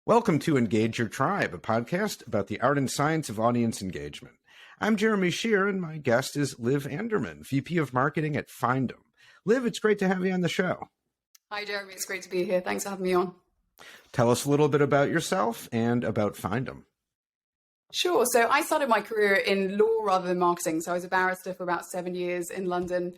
Welcome to Engage Your Tribe, a podcast about the art and science of audience engagement. I'm Jeremy Shear, and my guest is Liv Anderman, VP of Marketing at Findem. Liv, it's great to have you on the show. Hi, Jeremy. It's great to be here. Thanks for having me on. Tell us a little bit about yourself and about Findem. Sure. So I started my career in law rather than marketing. So I was a barrister for about 7 years in London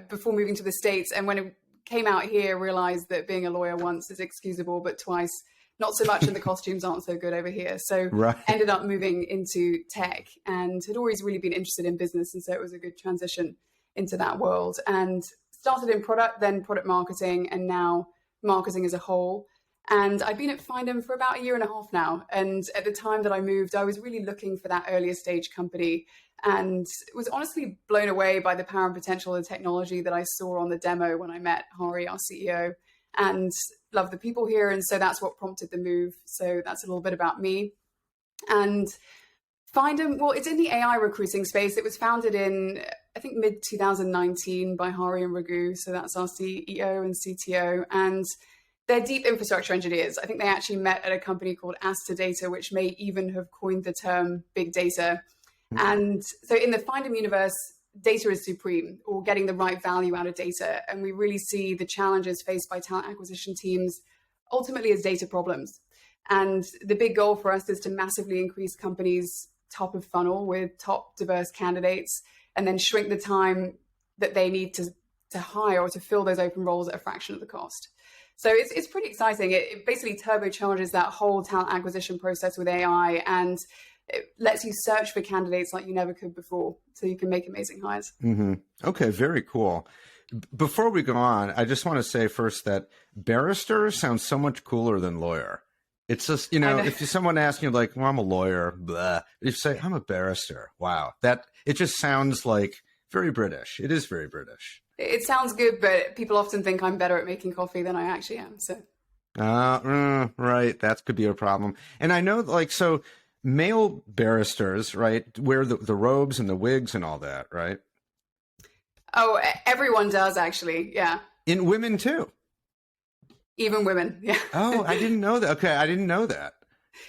before moving to the States. And when it came out here, realized that being a lawyer once is excusable, but twice not so much, and the costumes aren't so good over here. So ended up moving into tech and had always really been interested in business. And so it was a good transition into that world, and started in product, then product marketing, and now marketing as a whole. And I've been at Findem for about 1.5 years now. And at the time that I moved, I was really looking for that earlier stage company and was honestly blown away by the power and potential of the technology that I saw on the demo when I met Hari, our CEO, and love the people here. And so that's what prompted the move. So that's a little bit about me. And Findem, well, it's in the AI recruiting space. It was founded in, I think, mid-2019 by Hari and Raghu. So that's our CEO and CTO. And they're deep infrastructure engineers. I think they actually met at a company called Data, which may even have coined the term big data. And so in the Findem universe, data is supreme, or getting the right value out of data. And we really see the challenges faced by talent acquisition teams ultimately as data problems. And the big goal for us is to massively increase companies' top of funnel with top diverse candidates, and then shrink the time that they need to hire or to fill those open roles at a fraction of the cost. So it's pretty exciting. It basically turbocharges that whole talent acquisition process with AI, and it lets you search for candidates like you never could before, so you can make amazing hires. Okay, very cool. Before we go on, I just want to say first that barrister sounds so much cooler than lawyer. It's just, if someone asks you like, well, I'm a lawyer, blah, you say, I'm a barrister. Wow. It just sounds like very British. It is very British. It sounds good, but people often think I'm better at making coffee than I actually am. So, right. That could be a problem. And I know, so male barristers, right, wear the robes and the wigs and all that, right? Oh, everyone does, actually. Yeah. In women too. Even women. Yeah. Oh, I didn't know that. Okay. I didn't know that.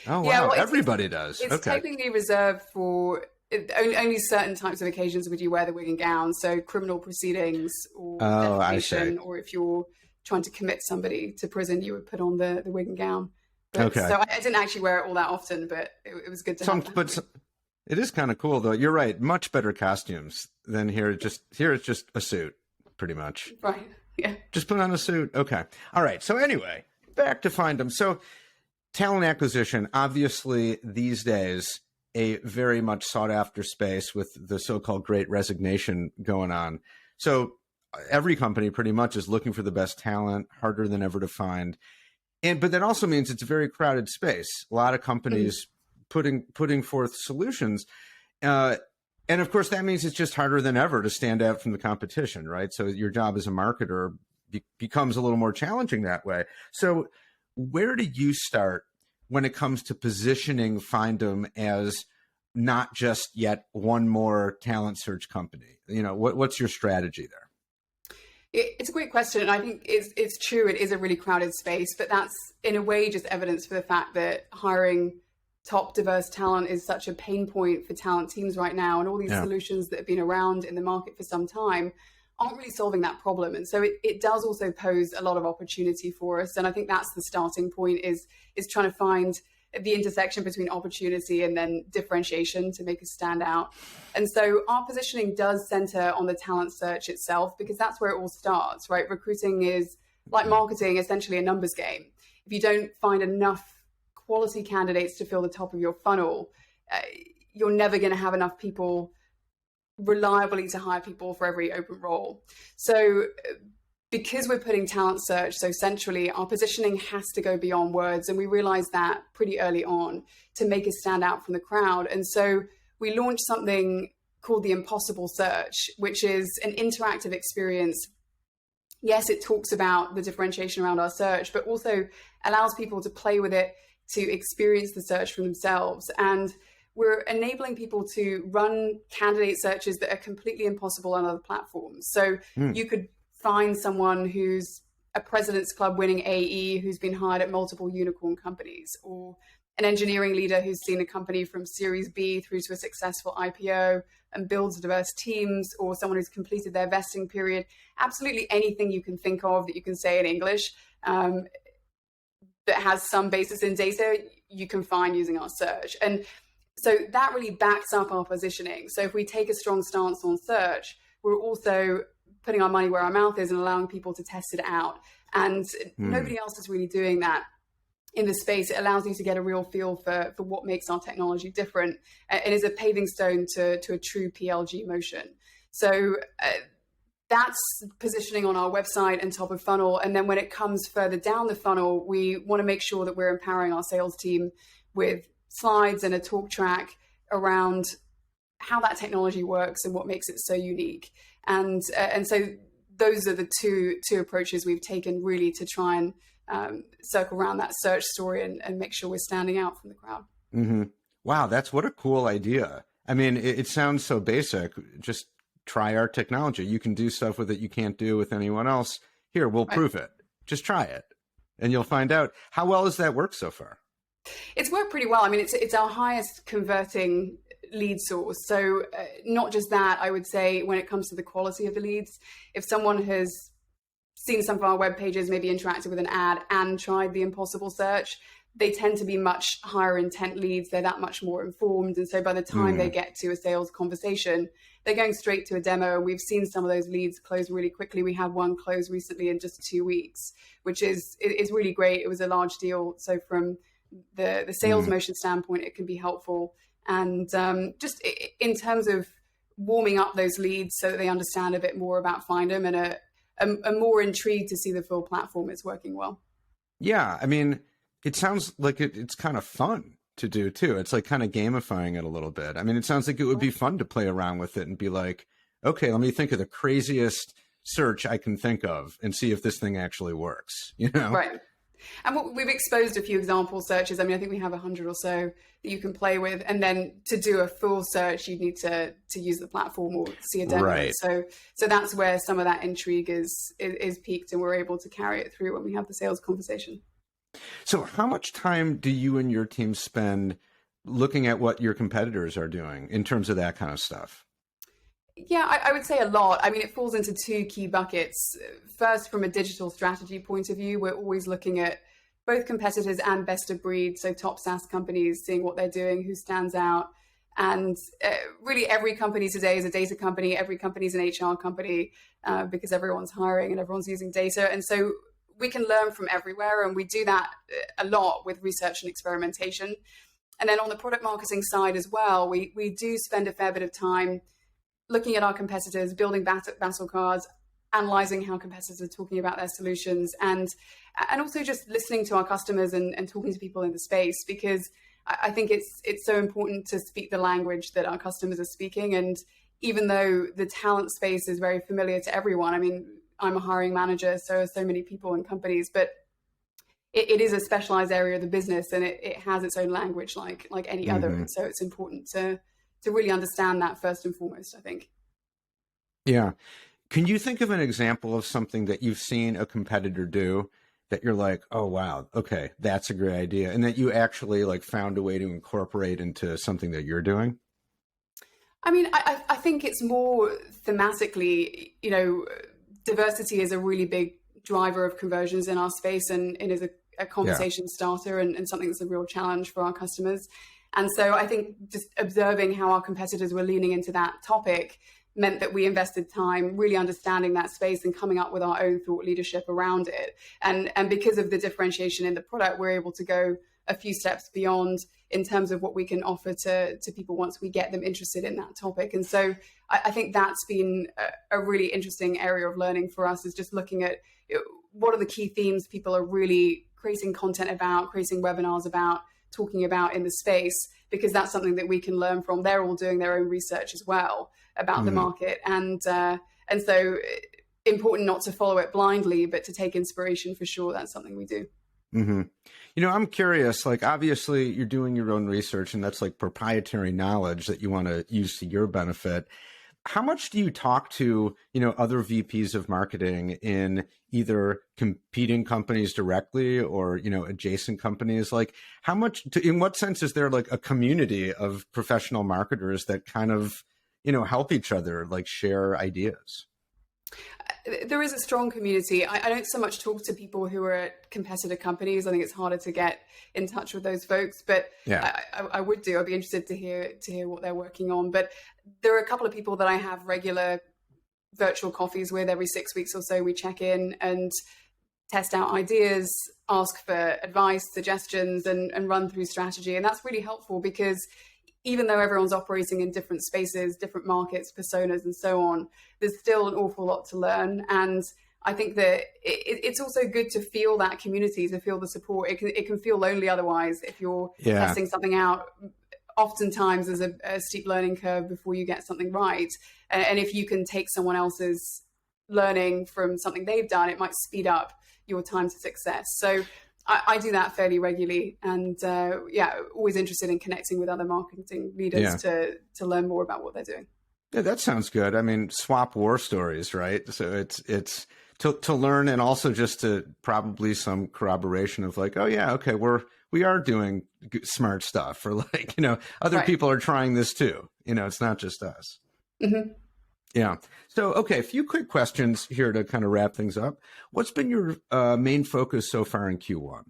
Oh, wow. Yeah, well, everybody does. It's technically reserved for only certain types of occasions would you wear the wig and gown. So criminal proceedings or defamation, or if you're trying to commit somebody to prison, you would put on the wig and gown. But, so I didn't actually wear it all that often, but it was good to have. But it is kind of cool, though. You're right. Much better costumes than here. Here it's just a suit, pretty much. Right. Yeah. Just put on a suit. Okay. All right. So anyway, back to Findem. So talent acquisition, obviously these days, a very much sought after space with the so-called great resignation going on. So every company pretty much is looking for the best talent, harder than ever to find. But that also means it's a very crowded space. A lot of companies putting forth solutions. And of course, that means it's just harder than ever to stand out from the competition, right? So your job as a marketer becomes a little more challenging that way. So where do you start when it comes to positioning Findem as not just yet one more talent search company? What's your strategy there? It's a great question. And I think it's true. It is a really crowded space, but that's in a way just evidence for the fact that hiring top diverse talent is such a pain point for talent teams right now. And all these solutions that have been around in the market for some time aren't really solving that problem. And so it does also pose a lot of opportunity for us. And I think that's the starting point is trying to find the intersection between opportunity and then differentiation to make us stand out. And so our positioning does center on the talent search itself, because that's where it all starts, right? Recruiting is like marketing, essentially a numbers game. If you don't find enough quality candidates to fill the top of your funnel, you're never going to have enough people reliably to hire people for every open role. So because we're putting talent search so centrally, our positioning has to go beyond words. And we realized that pretty early on to make us stand out from the crowd. And so we launched something called the Impossible Search, which is an interactive experience. Yes, it talks about the differentiation around our search, but also allows people to play with it, to experience the search for themselves. And we're enabling people to run candidate searches that are completely impossible on other platforms. So you could find someone who's a President's Club winning AE who's been hired at multiple unicorn companies, or an engineering leader who's seen a company from Series B through to a successful IPO and builds diverse teams, or someone who's completed their vesting period. Absolutely anything you can think of that you can say in English that has some basis in data, you can find using our search. And so that really backs up our positioning. So if we take a strong stance on search, we're also putting our money where our mouth is and allowing people to test it out. And nobody else is really doing that in the space. It allows you to get a real feel for what makes our technology different. It is a paving stone to a true PLG motion. So that's positioning on our website and top of funnel. And then when it comes further down the funnel, we want to make sure that we're empowering our sales team with slides and a talk track around how that technology works and what makes it so unique. And so those are the two approaches we've taken really to try and circle around that search story and make sure we're standing out from the crowd. Mm-hmm. Wow, what a cool idea. I mean, it sounds so basic. Just try our technology. You can do stuff with it you can't do with anyone else. Here, we'll prove it. Just try it, and you'll find out. How well has that worked so far? It's worked pretty well. I mean, it's our highest converting lead source. So not just that, I would say when it comes to the quality of the leads, if someone has seen some of our web pages, maybe interacted with an ad and tried the impossible search, they tend to be much higher intent leads. They're that much more informed. And so by the time they get to a sales conversation, they're going straight to a demo. And we've seen some of those leads close really quickly. We had one close recently in just 2 weeks, which is really great. It was a large deal. So from the sales motion standpoint, it can be helpful. And just in terms of warming up those leads so that they understand a bit more about Findem and are more intrigued to see the full platform is working well. Yeah, I mean, it sounds like it's kind of fun to do too. It's like kind of gamifying it a little bit. I mean, it sounds like it would be fun to play around with it and be like, okay, let me think of the craziest search I can think of and see if this thing actually works, you know? Right. And we've exposed a few example searches. I mean, I think we have 100 or so that you can play with. And then to do a full search, you need to use the platform or see a demo. Right. So that's where some of that intrigue is peaked, and we're able to carry it through when we have the sales conversation. So how much time do you and your team spend looking at what your competitors are doing in terms of that kind of stuff? Yeah, I would say a lot. I mean, it falls into two key buckets. First, from a digital strategy point of view, we're always looking at both competitors and best of breed. So top SaaS companies, seeing what they're doing, who stands out. And really every company today is a data company. Every company is an HR company because everyone's hiring and everyone's using data. And so we can learn from everywhere. And we do that a lot with research and experimentation. And then on the product marketing side as well, we do spend a fair bit of time looking at our competitors, building battle cards, analyzing how competitors are talking about their solutions, and also just listening to our customers and talking to people in the space, because I think it's so important to speak the language that our customers are speaking. And even though the talent space is very familiar to everyone, I mean, I'm a hiring manager, so are so many people and companies, but it is a specialized area of the business, and it has its own language like any other. And so it's important to really understand that first and foremost, I think. Yeah. Can you think of an example of something that you've seen a competitor do that you're like, oh, wow, okay, that's a great idea, and that you actually like found a way to incorporate into something that you're doing? I mean, I think it's more thematically, diversity is a really big driver of conversions in our space, and it is a conversation starter and something that's a real challenge for our customers. And so I think just observing how our competitors were leaning into that topic meant that we invested time really understanding that space and coming up with our own thought leadership around it. And because of the differentiation in the product, we're able to go a few steps beyond in terms of what we can offer to people once we get them interested in that topic. And so I think that's been a really interesting area of learning for us, is just looking at what are the key themes people are really creating content about, creating webinars about, talking about in the space, because that's something that we can learn from. They're all doing their own research as well about the market. And so important not to follow it blindly, but to take inspiration for sure. That's something we do. Mm-hmm. I'm curious, like, obviously you're doing your own research, and that's like proprietary knowledge that you want to use to your benefit. how much do you talk to, other VPs of marketing in either competing companies directly or, adjacent companies? Like in what sense is there like a community of professional marketers that kind of, help each other, like share ideas? There is a strong community. I don't so much talk to people who are at competitor companies. I think it's harder to get in touch with those folks, but Yeah. I would do. I'd be interested to hear what they're working on. But there are a couple of people that I have regular virtual coffees with every 6 weeks or so. We check in and test out ideas, ask for advice, suggestions, and run through strategy. And that's really helpful because even though everyone's operating in different spaces, different markets, personas, and so on, there's still an awful lot to learn. And I think that it's also good to feel that community, to feel the support. It can feel lonely otherwise if you're testing something out. Oftentimes there's a steep learning curve before you get something right. And if you can take someone else's learning from something they've done, it might speed up your time to success. So I do that fairly regularly, and always interested in connecting with other marketing leaders to learn more about what they're doing. Yeah, that sounds good. I mean, swap war stories, right? So it's to learn, and also just to probably some corroboration of like, oh yeah, okay, we are doing smart stuff, or like, other people are trying this too. It's not just us. Mm-hmm. Yeah. So, okay, a few quick questions here to kind of wrap things up. What's been your main focus so far in Q1?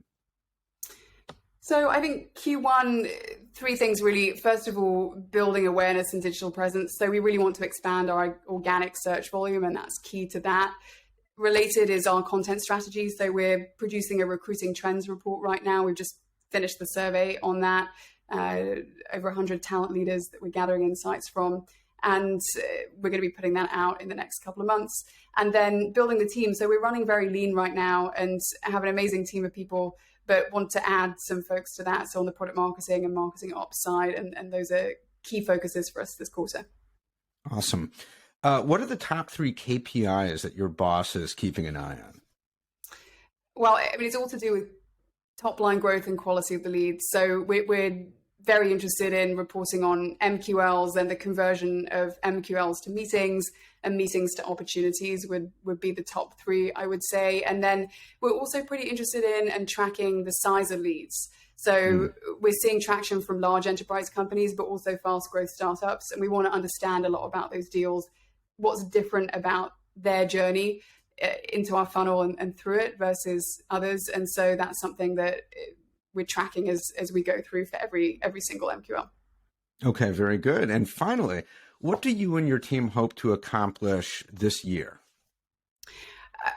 So I think Q1, three things really. First of all, building awareness and digital presence. So we really want to expand our organic search volume, and that's key to that. Related is our content strategy. So we're producing a recruiting trends report right now. We've just finished the survey on that. Over 100 talent leaders that we're gathering insights from. And we're going to be putting that out in the next couple of months. And then building the team. So we're running very lean right now and have an amazing team of people, but want to add some folks to that. So on the product marketing and marketing ops side, and those are key focuses for us this quarter. Awesome. What are the top 3 KPIs that your boss is keeping an eye on? Well, I mean, it's all to do with top line growth and quality of the leads. So we're very interested in reporting on MQLs, and the conversion of MQLs to meetings and meetings to opportunities would be the top 3, I would say. And then we're also pretty interested in and tracking the size of leads. So we're seeing traction from large enterprise companies, but also fast growth startups. And we want to understand a lot about those deals, what's different about their journey into our funnel and through it versus others. And so that's something that we're tracking as we go through for every single MQL. Okay, very good. And finally, what do you and your team hope to accomplish this year?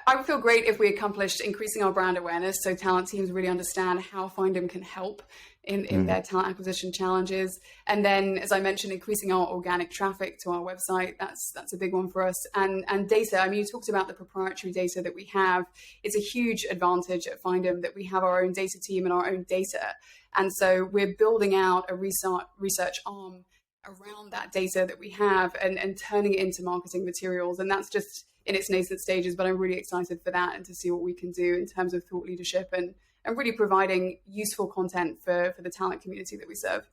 I would feel great if we accomplished increasing our brand awareness, so talent teams really understand how Findem can help in their talent acquisition challenges. And then, as I mentioned, increasing our organic traffic to our website, that's a big one for us. And data, I mean, you talked about the proprietary data that we have. It's a huge advantage at Findem that we have our own data team and our own data. And so we're building out a research arm around that data that we have and turning it into marketing materials. And that's just in its nascent stages, but I'm really excited for that and to see what we can do in terms of thought leadership and really providing useful content for the talent community that we serve.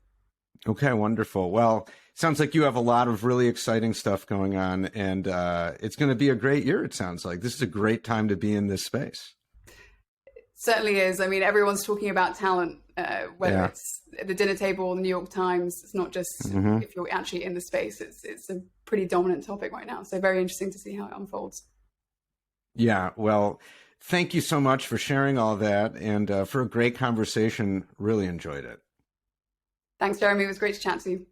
Okay, wonderful. Well, sounds like you have a lot of really exciting stuff going on, and it's going to be a great year, it sounds like. This is a great time to be in this space. It certainly is. I mean, everyone's talking about talent, whether it's at the dinner table, the New York Times. It's not just if you're actually in the space. It's a pretty dominant topic right now. So very interesting to see how it unfolds. Yeah, well, thank you so much for sharing all that and for a great conversation. Really enjoyed it. Thanks, Jeremy. It was great to chat to you.